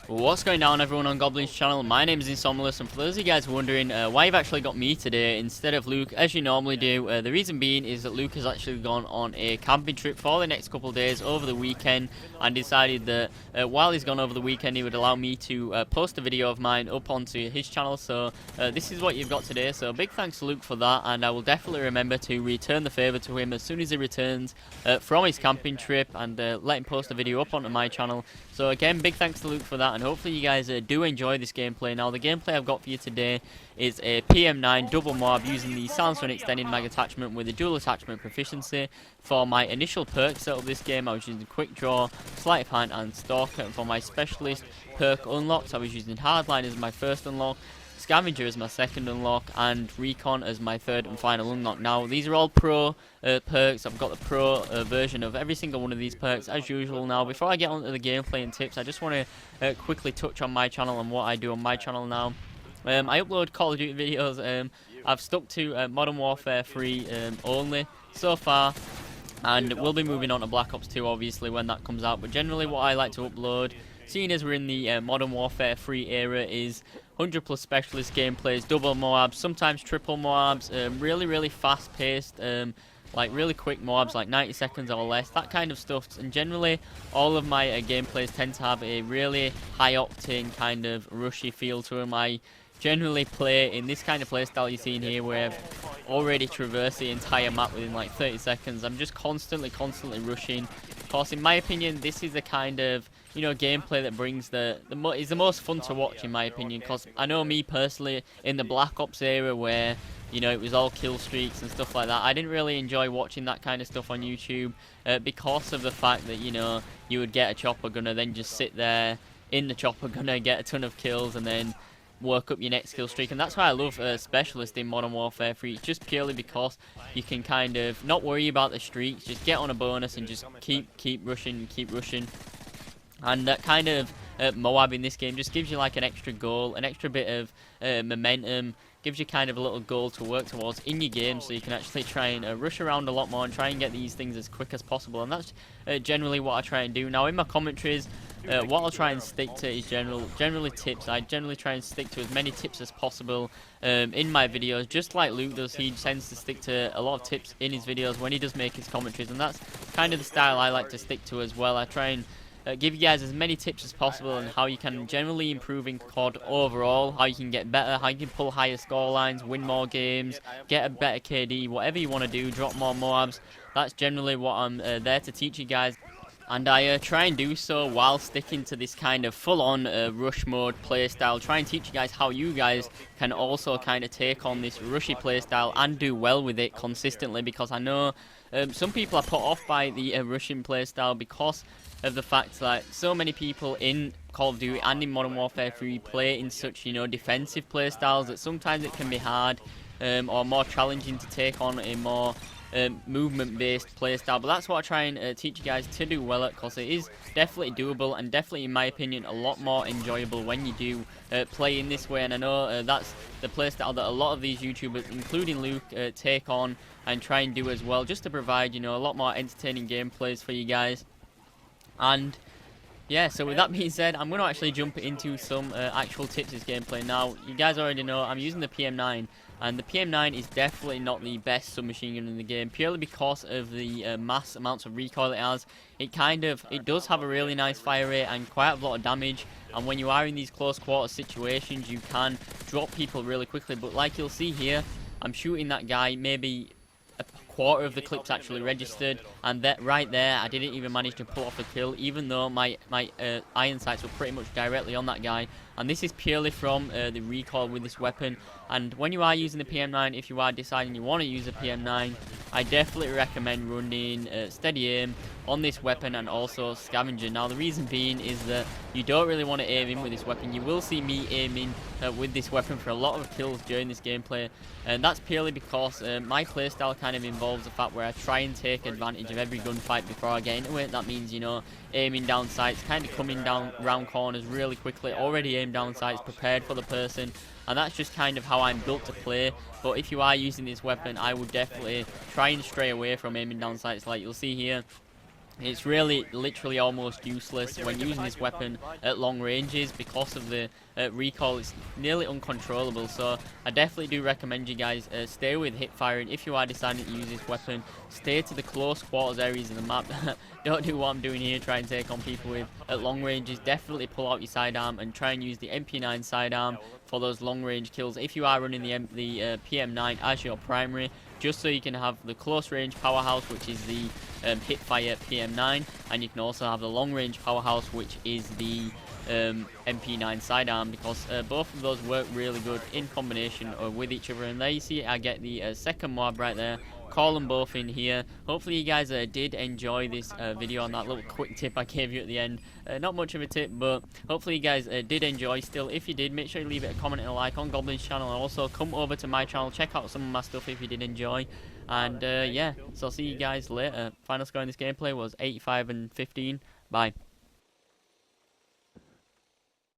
What's going down, everyone on Goblin's channel? My name is Insomnoless, and for those of you guys wondering why you've actually got me today instead of Luke as you normally do, the reason being is that Luke has actually gone on a camping trip for the next couple of days over the weekend and decided that while he's gone over the weekend he would allow me to post a video of mine up onto his channel. So this is what you've got today, so big thanks to Luke for that, and I will definitely remember to return the favour to him as soon as he returns from his camping trip and let him post a video up onto my channel. So again, big thanks to Luke for that, and hopefully you guys do enjoy this gameplay. Now, the gameplay I've got for you today is a PM-9 double MOAB using the Silenced When Extended Mag attachment with a dual attachment proficiency. For my initial perk set of this game, I was using Quick Draw, Sleight of Hand and Stalker, and for my specialist perk unlocks, I was using Hardline as my first unlock, Scavenger as my second unlock, and Recon as my third and final unlock. Now, these are all pro perks. I've got the pro version of every single one of these perks as usual. Now, before I get on to the gameplay and tips, I just want to quickly touch on my channel and what I do on my channel now. I upload Call of Duty videos. I've stuck to Modern Warfare 3 only so far, and we'll be moving on to Black Ops 2 obviously when that comes out. But generally what I like to upload, seeing as we're in the Modern Warfare 3 era, is 100 plus specialist gameplays, double MOABs, sometimes triple MOABs, really fast paced, like really quick MOABs, like 90 seconds or less, that kind of stuff. And generally all of my gameplays tend to have a really high octane kind of rushy feel to them. I generally play in this kind of playstyle you see in here, where I've already traversed the entire map within like 30 seconds. I'm just constantly rushing. Of course, in my opinion, this is the kind of, you know, gameplay that brings is the most fun to watch in my opinion, because I know me personally in the Black Ops era where, you know, it was all kill streaks and stuff like that, I didn't really enjoy watching that kind of stuff on YouTube because of the fact that, you know, you would get a chopper gunner, then just sit there in the chopper gunner, get a ton of kills, and then work up your next kill streak. And that's why I love Specialist in Modern Warfare 3, just purely because you can kind of not worry about the streaks, just get on a bonus and just keep rushing. And that kind of MOAB in this game just gives you like an extra goal, an extra bit of momentum, gives you kind of a little goal to work towards in your game, so you can actually try and rush around a lot more and try and get these things as quick as possible. And that's generally what I try and do. Now, in my commentaries, what I'll try and stick to is generally tips. I generally try and stick to as many tips as possible in my videos, just like Luke does. He tends to stick to a lot of tips in his videos when he does make his commentaries, and that's kind of the style I like to stick to as well. I try and give you guys as many tips as possible on how you can generally improve in COD overall, how you can get better, how you can pull higher score lines, win more games, get a better KD, whatever you want to do, drop more MOABs. That's generally what I'm there to teach you guys. And I try and do so while sticking to this kind of full-on rush mode playstyle. Try and teach you guys how you guys can also kind of take on this rushy playstyle and do well with it consistently, because I know some people are put off by the rushing playstyle because of the fact that so many people in Call of Duty and in Modern Warfare 3 play in such, you know, defensive playstyles that sometimes it can be hard or more challenging to take on a more movement-based playstyle. But that's what I try and teach you guys to do well at, because it is definitely doable and definitely, in my opinion, a lot more enjoyable when you do play in this way. And I know that's the playstyle that a lot of these YouTubers, including Luke, take on and try and do as well, just to provide, you know, a lot more entertaining gameplays for you guys. And yeah, so with that being said, I'm going to actually jump into some actual tips this gameplay. Now, you guys already know I'm using the PM-9, and the PM-9 is definitely not the best submachine gun in the game, purely because of the mass amounts of recoil it has. It does have a really nice fire rate and quite a lot of damage, and when you are in these close quarter situations, you can drop people really quickly. But like you'll see here, I'm shooting that guy, maybe a quarter of the clips actually registered, and that right there I didn't even manage to pull off a kill, even though my iron sights were pretty much directly on that guy. And this is purely from the recoil with this weapon. And when you are using the PM-9, if you are deciding you want to use a PM-9, I definitely recommend running steady aim on this weapon and also scavenger. Now, the reason being is that you don't really want to aim in with this weapon. You will see me aiming with this weapon for a lot of kills during this gameplay, and that's purely because my playstyle kind of involves the fact where I try and take advantage of every gunfight before I get into it. That means, you know, aiming down sights, kind of coming down round corners really quickly, already aimed down sights, prepared for the person, and that's just kind of how I'm built to play. But if you are using this weapon, I would definitely try and stray away from aiming down sights. Like you'll see here, It's really, literally almost useless when using this weapon at long ranges because of the recoil. It's nearly uncontrollable, so I definitely do recommend you guys stay with hip firing. If you are deciding to use this weapon, stay to the close quarters areas of the map. Don't do what I'm doing here, try and take on people with at long ranges. Definitely pull out your sidearm and try and use the MP-9 sidearm for those long range kills if you are running the PM-9 as your primary, just so you can have the close range powerhouse, which is the hip fire PM-9, and you can also have the long range powerhouse, which is the MP-9 sidearm, because both of those work really good in combination with each other. And there you see I get the second MOAB right there. Call them both in here. Hopefully you guys did enjoy this video on that little quick tip I gave you at the end. Not much of a tip, but hopefully you guys did enjoy still. If you did, make sure you leave it a comment and a like on Goblin's channel, and also come over to my channel, check out some of my stuff if you did enjoy. And yeah, so I'll see you guys later. Final score in this gameplay was 85 and 15. Bye.